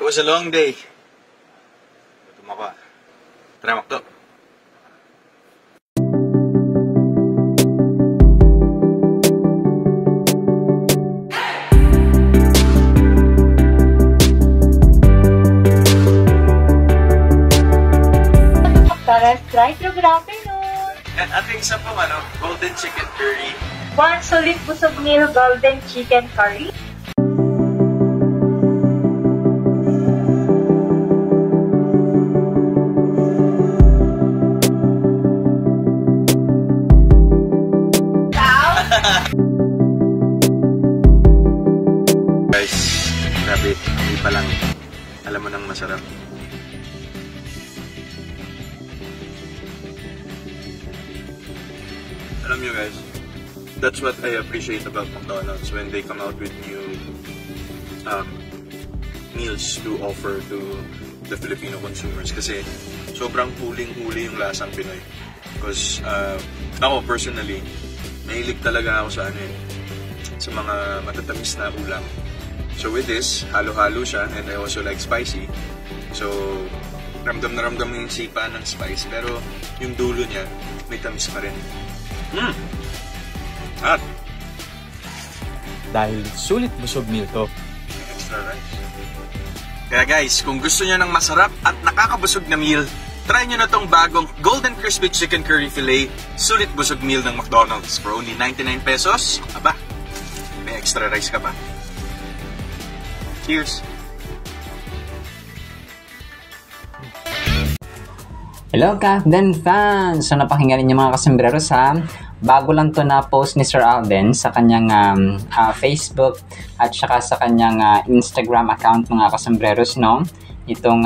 was a long day. Gutom ako. Tara, Makdo. Right, good afternoon. At ating isa pong golden chicken curry. One solid busog meal golden chicken curry. Guys, grabe, hindi pa lang alam mo nang masarap. Alam nyo guys, that's what I appreciate about McDonald's when they come out with new meals to offer to the Filipino consumers. Kasi sobrang huling-huli yung lasang Pinoy. Because ako personally, mahilig talaga ako sa sa mga matatamis na ulam. So with this, halo-halo siya, and I also like spicy. So ramdam na ramdam yung sipa ng spice, pero yung dulo niya may tamis pa rin. At dahil sulit busog meal to. Extra rice. Kaya guys, kung gusto niyo ng masarap at nakakabusog na meal, try nyo na tong bagong Golden Crispy Chicken Curry Filet sulit busog meal ng McDonald's for only 99 pesos. Aba, may extra rice ka pa. Cheers! Hello Captain fans! So napakinggan ninyo mga kasembreros ha. Bago lang to na post ni Sir Alden sa kanyang Facebook at saka sa kanyang Instagram account mga kasembreros, no? Itong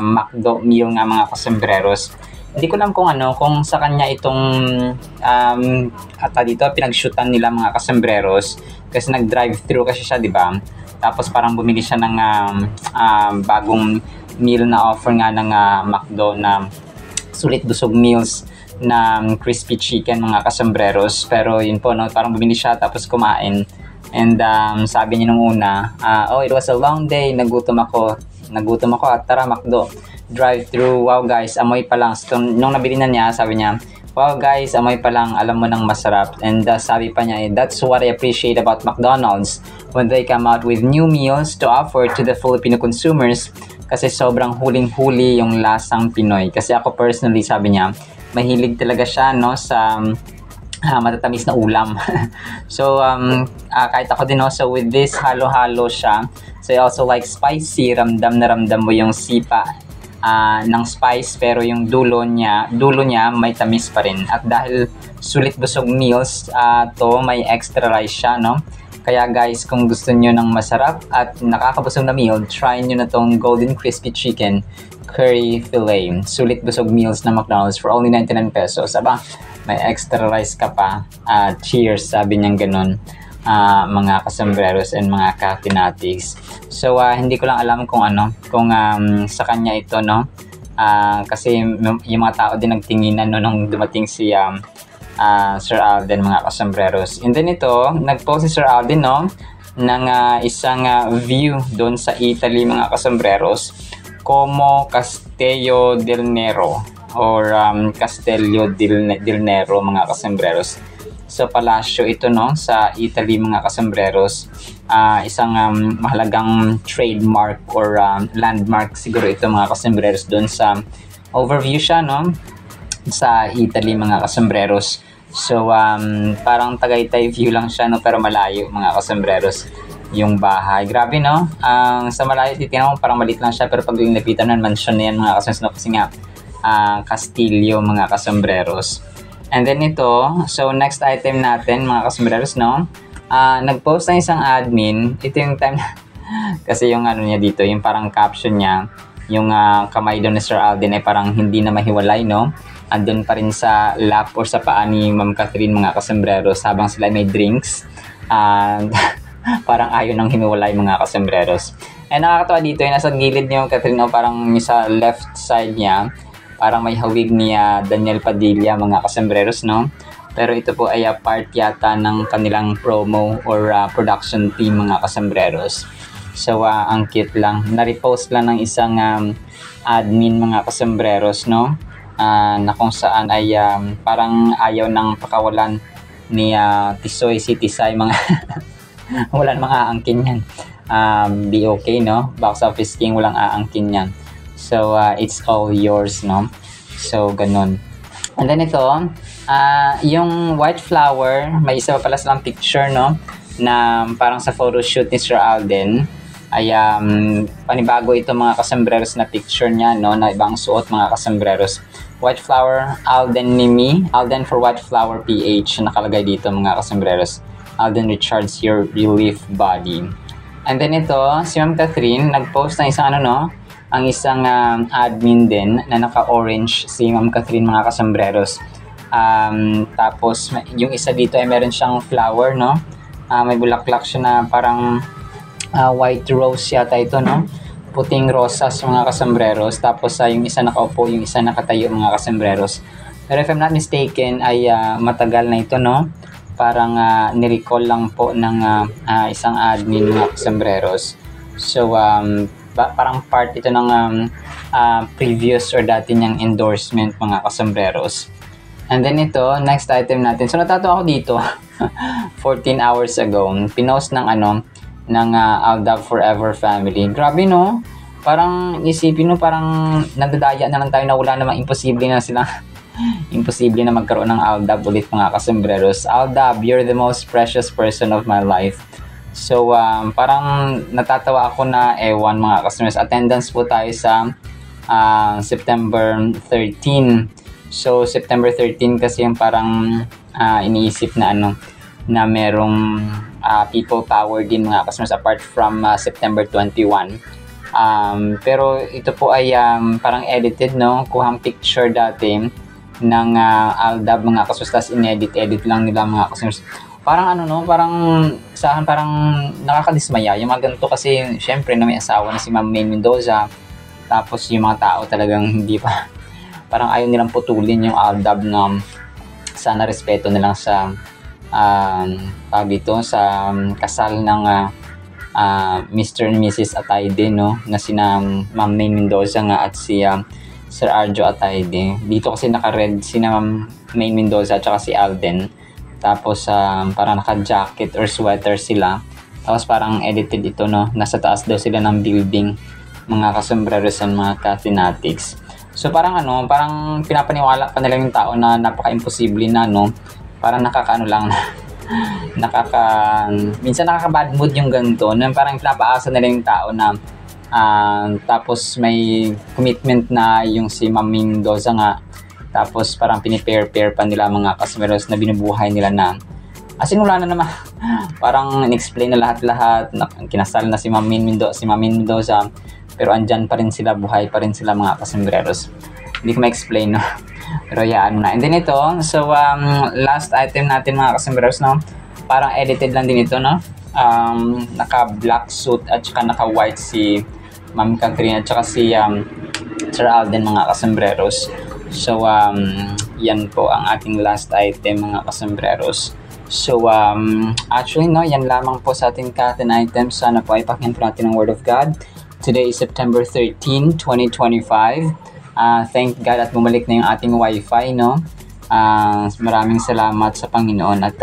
McDo meal nga mga kasembreros. Hindi ko alam kung sa kanya itong dito pinag-shootan nila mga kasembreros kasi nag-drive-thru kasi siya, di ba? Tapos parang bumili siya ng bagong meal na offer nga ng McDo na sulit busog meals na crispy chicken mga kasembreros. Pero yun po, no, parang bumili siya tapos kumain. And sabi niya nung una, oh, it was a long day, nagutom ako at tara McDo, drive-thru. Wow guys, amoy pa lang. So, nung nabili na niya, sabi niya, wow guys, amoy pa lang, alam mo nang masarap. And sabi pa niya, that's what I appreciate about McDonald's when they come out with new meals to offer to the Filipino consumers. Kasi sobrang huling-huli yung lasang Pinoy. Kasi ako personally, sabi niya, mahilig talaga siya, no, sa matatamis na ulam. So kahit ako din, no, so with this, halo-halo siya. So I also like spicy, ramdam na ramdam mo yung sipa ng spice, pero yung dulo niya may tamis pa rin. At dahil sulit busog meals to, may extra rice siya, no. Kaya guys, kung gusto nyo ng masarap at nakakabusog na meal, try nyo na tong Golden Crispy Chicken Curry Filet. Sulit busog meals na McDonald's for only 99 pesos. Aba, may extra rice ka pa. Cheers, sabi niyang ganun, mga kasembreros and mga ka-fanatics. So, hindi ko lang alam kung sa kanya ito, no? Kasi yung mga tao din nagtinginan, no, nung dumating si Sir Alden, mga kasembreros. And then ito, nag-post si Sir Alden, no, ng isang view doon sa Italy, mga kasembreros, Como Castello del Nero or Castello del Nero, mga kasembreros. So palasyo ito, no, sa Italy, mga kasembreros. Isang mahalagang trademark or landmark siguro ito, mga kasembreros, doon sa overview siya, no, sa Italy, mga kasembreros. So parang Tagaytay view lang siya, no, pero malayo, mga kasembreros, yung bahay. Grabe, no? Sa malayo titingnan mo parang maliit lang siya, pero pag lapitan ng mansion na yan, mga kasembreros, no, kasi nga Castillo, mga kasembreros. And then ito, so next item natin, mga kasembreros, no, nag-post na isang admin. Ito yung time kasi yung niya dito, yung parang caption niya, yung kamay doon ni Sir Alden ay parang hindi na mahiwalay, no? Andun pa rin sa lap or sa paa ni Ma'am Catherine, mga kasembreros, habang sila may drinks. Parang ayaw nang himiwalay, mga kasembreros. And nakakatawa dito, yung nasa gilid niya, Catherine, no, parang sa left side niya, parang may hawig ni Daniel Padilla, mga kasembreros, no? Pero ito po ay part yata ng kanilang promo or production team, mga kasembreros. So, ang cute lang. Na-repost lang ng isang admin mga kasembreros, no? Na kung saan ay parang ayaw ng pakawalan ni Tisoy si Tisay mga walang mga aangkin yan. Be okay, no? Box Office King, walang aangkin yan. So, it's all yours, no? So, ganun. And then ito, yung white flower, may isa pa pala silang picture, no? Na parang sa photoshoot ni Sir Alden. Ay panibago ito mga kasembreros na picture niya, no? Na ibang suot mga kasembreros. White flower, Alden Mimi. Alden for white flower PH. Nakalagay dito mga kasembreros. Alden recharge your relief body. And then ito, si Ma'am Catherine, nag-post ng isang ang isang admin din na naka-orange si Ma'am Catherine mga kasembreros. Tapos yung isa dito ay meron siyang flower, no? May bulaklak siya na parang white rose yata ito, no? Puting rosas mga kasembreros. Tapos yung isa nakaupo, yung isa nakatayo mga kasembreros. Pero if I'm not mistaken ay matagal na ito, no? Parang nirecall lang po ng isang admin mga kasembreros. So parang part ito ng previous or dati niyang endorsement mga kasembreros. And then ito, next item natin. So natatawa ako dito 14 hours ago, pinost ng ng Aldab Forever family. Grabe, no? Parang isipin mo, parang nadadaya na lang tayo na wala namang imposible na sila. Imposible na magkaroon ng Aldab ulit mga kasembreros. Aldab, you're the most precious person of my life. So, parang natatawa ako na ewan mga kasembreros. Attendance po tayo sa September 13. So, September 13 kasi yung parang iniisip na na merong people power din mga kasembreros apart from September 21. Pero ito po ay parang edited, no? Kuhang picture dati ng Aldab mga kasembreros, inedit lang nila mga kasembreros. Parang parang sa akin parang nakakadismaya yung mga ganito kasi syempre na may asawa na si Ma'am May Mendoza, tapos yung mga tao talagang hindi pa parang ayaw nilang putulin yung Aldab na sana respeto nilang sa tawag dito sa kasal ng Mr. and Mrs. Atayde, no? Na sina Ma'am May Mendoza nga at si Sir Arjo Atayde. Dito kasi naka-red sina Ma'am May Mendoza at saka si Alden. Tapos parang naka-jacket or sweater sila. Tapos parang edited ito, no? Nasa taas daw sila ng building, mga kasembreros and mga Cathinatics. So parang parang pinapaniwala pa nila yung tao na napaka-imposible na, no? Parang lang minsan nakaka-bad mood yung ganito, no? Parang pinapaasa nila yung tao na tapos may commitment na yung si Ma'am Mendoza nga. Tapos parang pinipair-pair pa nila mga kasembreros na binubuhay nila na as in wala na naman. Parang in-explain na lahat-lahat na kinasal na si Ma'am Mendoza, pero andyan pa rin sila, buhay pa rin sila mga kasembreros. Hindi ko ma-explain, no? Pero yaan na. And then ito, so last item natin mga kasembreros, no? Parang edited lang din ito, no? Naka-black suit at saka naka-white si Ma'am Catherine at saka si Sir Alden mga kasembreros. So yan po ang ating last item mga kasembreros. So actually, no, yan lamang po sa ating Katin items. Sana po ay pakinggan po natin ang Word of God. Today is September 13, 2025. Thank God at bumalik na yung ating wifi, no? Maraming salamat sa Panginoon at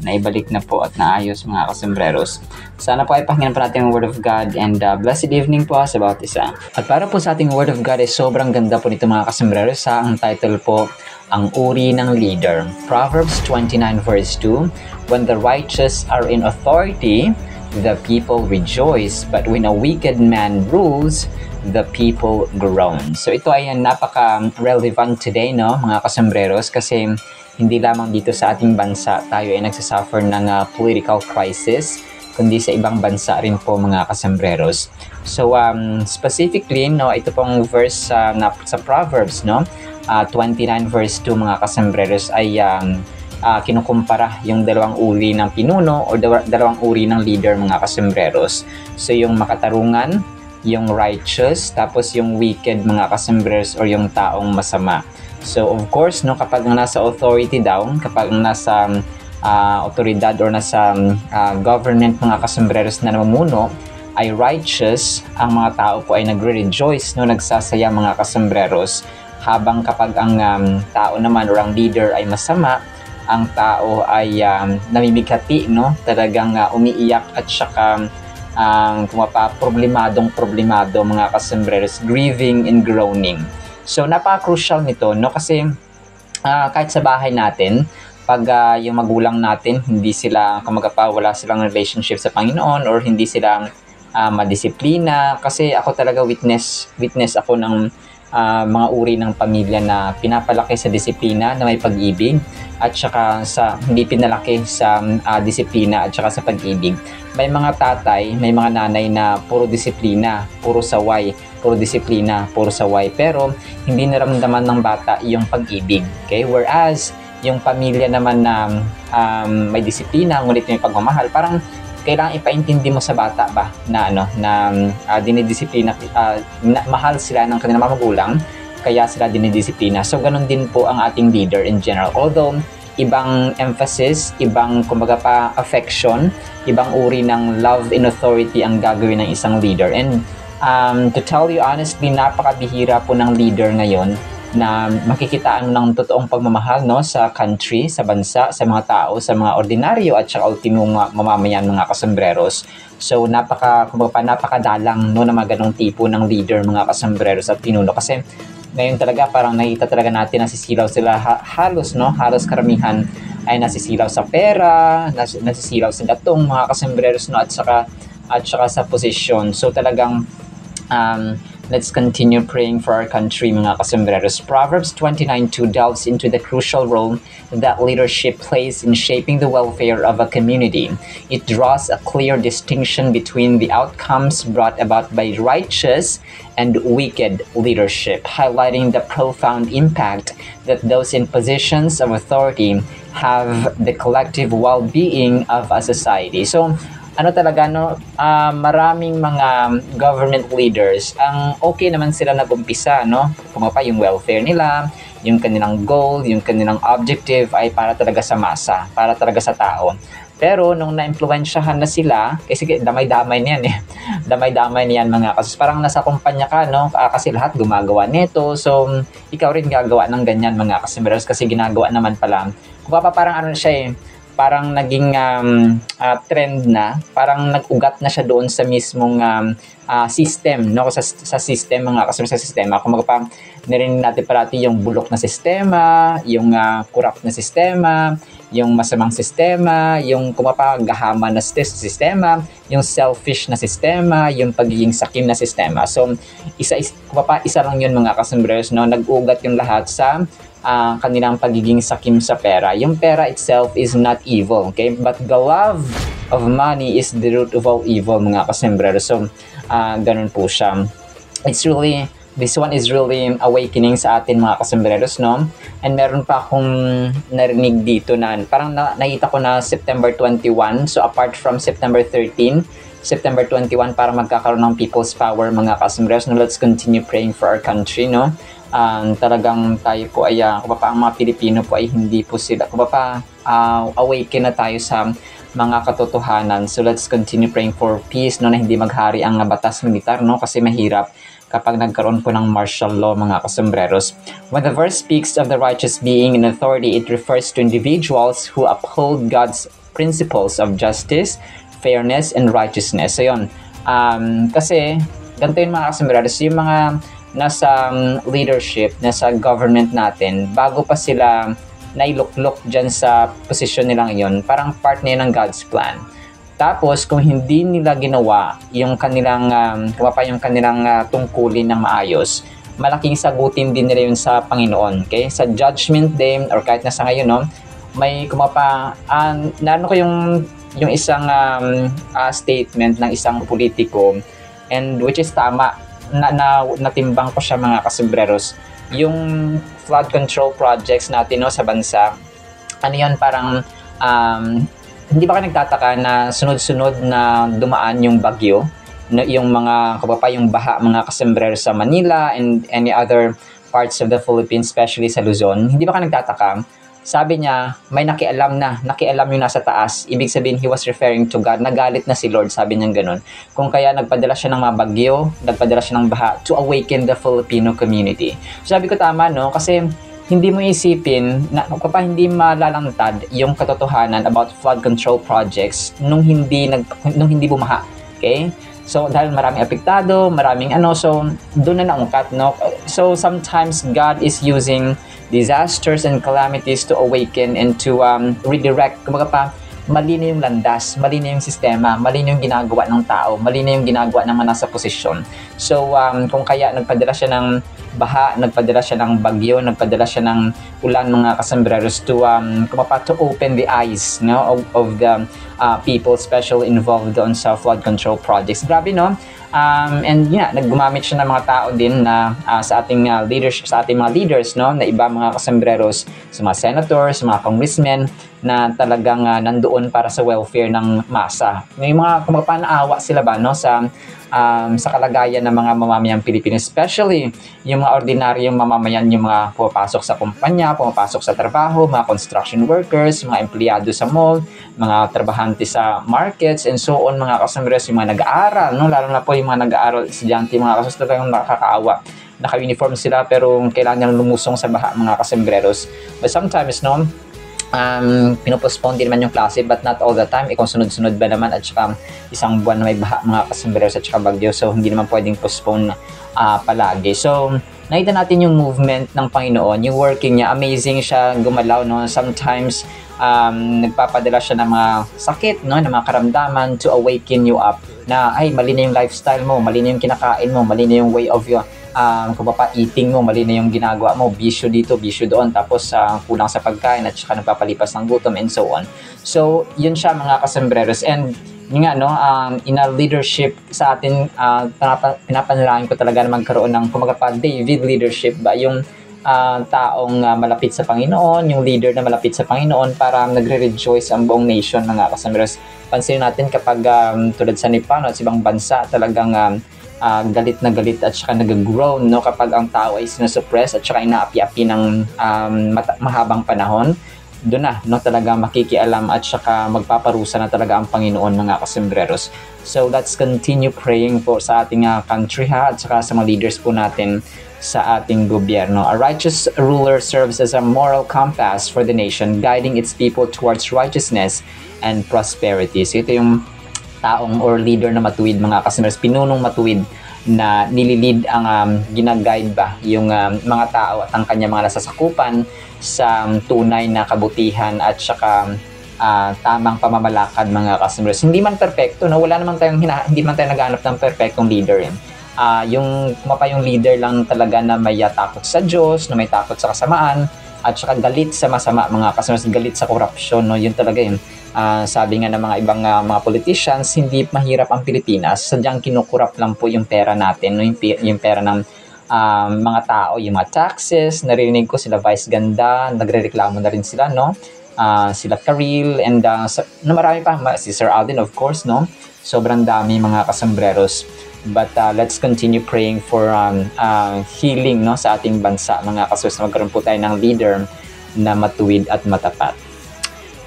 naibalik na po at naayos mga kasembreros. Sana po ay pakinggan po natin ang Word of God and blessed evening po sa bawat isa. At para po sa ating Word of God ay sobrang ganda po nito mga kasembreros. Ang title po, Ang Uri ng Leader. Proverbs 29 verse 2, When the righteous are in authority, the people rejoice, but when a wicked man rules, the people groan. So ito ay napaka-relevant today, no, mga kasembreros, kasi hindi lamang dito sa ating bansa tayo ay nagsasuffer ng political crisis, kundi sa ibang bansa rin po mga kasembreros. So specifically, no, ito pong verse sa Proverbs, no, 29 verse 2 mga kasembreros ay kinukumpara yung dalawang uri ng pinuno o dalawang uri ng leader mga kasembreros. So yung makatarungan, yung righteous, tapos yung wicked mga kasembreros or yung taong masama. So of course, no, kapag nasa authority daw, kapag nasa otoridad or nasa government mga kasembreros na namumuno, ay righteous, ang mga tao po ay nagre-rejoice, no, nagsasaya mga kasembreros, habang kapag ang tao naman or ang leader ay masama, ang tao ay namimighati, no, talagang umiiyak at saka problemado mga kasembreros, grieving and groaning. So napaka-crucial nito, no, kasi kahit sa bahay natin, pag yung magulang natin hindi sila wala silang relationship sa Panginoon or hindi sila madisiplina, kasi ako talaga witness ako ng mga uri ng pamilya na pinapalaki sa disiplina na may pag-ibig at saka sa hindi pinalaki sa disiplina at saka sa pag-ibig. May mga tatay, may mga nanay na puro disiplina, puro saway, puro disiplina, puro saway, pero hindi naramdaman ng bata yung pag-ibig. Okay? Whereas yung pamilya naman na may disiplina ngunit may pagmamahal, parang kailangan ipaintindi mo sa bata ba na dinidisiplina, mahal sila ng kanilang mga magulang, kaya sila dinidisiplina. So ganun din po ang ating leader in general. Although ibang emphasis, ibang affection, ibang uri ng love and authority ang gagawin ng isang leader. And to tell you honestly, napakabihira po ng leader ngayon na makikitaan ng totoong pagmamahal, no, sa country, sa bansa, sa mga tao, sa mga ordinaryo at saka ultimong mamamayan, mga kasembreros. So napakadalang, no, na mga ganong tipo ng leader, mga kasembreros at pinuno, kasi ngayon talaga parang nakita talaga natin nasisilaw sila halos karamihan ay nasisilaw sa pera, nasisilaw sa datong, mga kasembreros, no, at saka sa posisyon. So talagang let's continue praying for our country, mga kasembreros. Proverbs 29:2 delves into the crucial role that leadership plays in shaping the welfare of a community. It draws a clear distinction between the outcomes brought about by righteous and wicked leadership, highlighting the profound impact that those in positions of authority have the collective well-being of a society. So, maraming mga government leaders, ang okay naman sila nag-umpisa, no? Yung welfare nila, yung kanilang goal, yung kanilang objective ay para talaga sa masa, para talaga sa tao. Pero nung na-impluwensyahan na sila, kasi damay-damay niyan damay-damay niyan, mga kasi parang nasa kumpanya ka, no? Kasi lahat gumagawa nito, so ikaw rin gagawa ng ganyan, mga kasembreros, kasi ginagawa naman pala. Parang siya parang naging trend na, parang nag-ugat na siya doon sa mismong system, no? Sa system, mga kasama sa sistema. Kung narinig natin parati yung bulok na sistema, yung corrupt na sistema, yung masamang sistema, yung gahama na sistema, yung selfish na sistema, yung pagiging sakim na sistema. So, isa lang yun, mga kasembreros, no? Nag-ugat yung lahat sa kanilang pagiging sakim sa pera. Yung pera itself is not evil, okay? But the love of money is the root of all evil, mga kasembreros. So, ganun po siya. This one is really awakening sa atin, mga kasembreros, no? And meron pa akong narinig dito na parang nakita ko na September 21. So, apart from September 13, September 21 para magkakaroon ng people's power, mga kasembreros. No, let's continue praying for our country, no? Talagang tayo po ay ang mga Pilipino po ay hindi po sila awaken na tayo sa mga katotohanan. So let's continue praying for peace, no, na hindi maghari ang batas militar, no, kasi mahirap kapag nagkaroon po ng martial law, mga kasembreros. When the verse speaks of the righteous being in authority, it refers to individuals who uphold God's principles of justice, fairness, and righteousness. So yun, kasi ganito yun, mga kasembreros, yung mga nasa leadership, nasa government natin, bago pa sila nailuklok dyan sa posisyon nila ngayon, parang part na yun ng God's plan. Tapos, kung hindi nila ginawa yung kanilang, tungkulin ng maayos, malaking sagutin din nila yun sa Panginoon. Okay? Sa Judgment Day, or kahit nasa ngayon, no, may naano ko yung isang statement ng isang politiko, and which is tama, natimbang ko siya, mga kasembreros. Yung flood control projects natin, no, sa bansa, parang hindi ba kayo nagtataka na sunod-sunod na dumaan yung bagyo, yung yung baha, mga kasembreros, sa Manila and any other parts of the Philippines, especially sa Luzon? Hindi ba kayo nagtataka sabi niya, may nakialam yung nasa taas. Ibig sabihin, he was referring to God. Nagalit na si Lord, sabi niya ganun. Kung kaya nagpadala siya ng mga bagyo, nagpadala siya ng baha to awaken the Filipino community. So, sabi ko tama, no? Kasi hindi mo isipin na kapag hindi malalantad yung katotohanan about flood control projects nung hindi bumaha. Okay? So, dahil maraming apektado, maraming so doon na naungkat, no? So, sometimes God is using disasters and calamities to awaken and to redirect. Kumbaga pa, mali na yung landas, mali na yung sistema, mali na yung ginagawa ng tao, mali na yung ginagawa ng mga nasa posisyon. So, kung kaya nagpadala siya ng baha, nagpadala siya ng bagyo, nagpadala siya ng ulan, mga kasambreros to open the eyes, no, of the people especially involved doon sa flood control projects. Grabe, no? And naggumamit siya ng mga tao din na sa ating mga leaders, no, na iba mga kasambreros, sa mga senators, sa mga congressmen na talagang nandoon para sa welfare ng masa. May mga kumapanawa sila ba, no, sa kalagayan ng mga mamamayang Pilipino, especially yung mga ordinaryong mamamayan, yung mga pumapasok sa kumpanya, pumapasok sa trabaho, mga construction workers, mga empleyado sa mall, mga trabahante sa markets, and so on, mga kasambreros, yung mga nag-aaral, no, lalo na po yung mga nag-aaral, estudyante, mga kasambreros, talagang nakakaawa. Naka-uniform sila pero kailangan nilang lumusong sa baha, mga kasambreros. But sometimes, no, pinopostpone din naman yung klase, but not all the time. Kung sunod-sunod ba naman at saka isang buwan na may baha, mga kasambreros, at saka bagyo, so hindi naman pwedeng postpone palagi. So nakita natin yung movement ng Panginoon, yung working niya, amazing siya gumalaw, no? Sometimes nagpapadala siya ng mga sakit, no, ng mga karamdaman to awaken you up na ay mali na yung lifestyle mo, mali na yung kinakain mo, mali na yung way of your eating mo, mali na yung ginagawa mo, bisyo dito, bisyo doon, tapos kulang sa pagkain at saka nagpapalipas ng gutom and so on. So yun siya, mga kasambreros. And yun nga, no, in a leadership sa atin, pinapanalangin ko talaga na magkaroon ng David leadership ba, yung taong malapit sa Panginoon, yung leader na malapit sa Panginoon para nagre-rejoice ang buong nation, mga kasambreros. Pansin natin kapag tulad sa Nepal at sa ibang bansa, talagang galit na galit at saka nag-groan, no, kapag ang tao ay sinusuppress at saka inaapi-api ng mahabang panahon. Doon na, no, talaga makikialam at saka magpaparusa na talaga ang Panginoon, mga kasambreros. So let's continue praying po sa ating country, at saka sa mga leaders po natin sa ating gobyerno. A righteous ruler serves as a moral compass for the nation, guiding its people towards righteousness and prosperity. So ito yung taong or leader na matuwid, mga kasambreros, pinunong matuwid na nililid ang ginaguide ba yung mga tao at ang kanya mga nasasakupan sa tunay na kabutihan at saka tamang pamamalakad, mga kasambreros. Hindi man perfecto, no? Hindi man tayo naghahanap ng perfectong leader. Yung leader lang talaga na may takot sa Diyos, na may takot sa kasamaan, at saka galit sa masama, mga kasambreros, galit sa korupsyon, no? Yun talaga yun. Sabi nga ng mga ibang mga politicians, hindi mahirap ang Pilipinas, sadyang kinukurap lang po yung pera natin, no? Yung pera ng mga tao, yung mga taxes. Narinig ko sila Vice Ganda, nagrereklamo na rin sila, no? Sila Karil, and marami pa, si Sir Alden, of course, no? Sobrang dami, mga kasambreros. But let's continue praying for healing, no, sa ating bansa, mga kasambreros, na magkaroon po tayo ng leader na matuwid at matapat.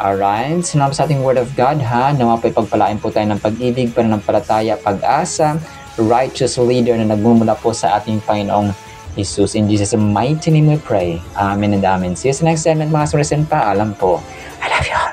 Alright, sinama sa ating Word of God, nawa po ipagpalain po tayo ng pag-ibig, pananampalataya, pag-asa, righteous leader na nagmumula po sa ating Panginoong Jesus. In Jesus' mighty name we pray. Amen and amen. See you sa next segment, mga kasambreros, and paalam po. I love you all.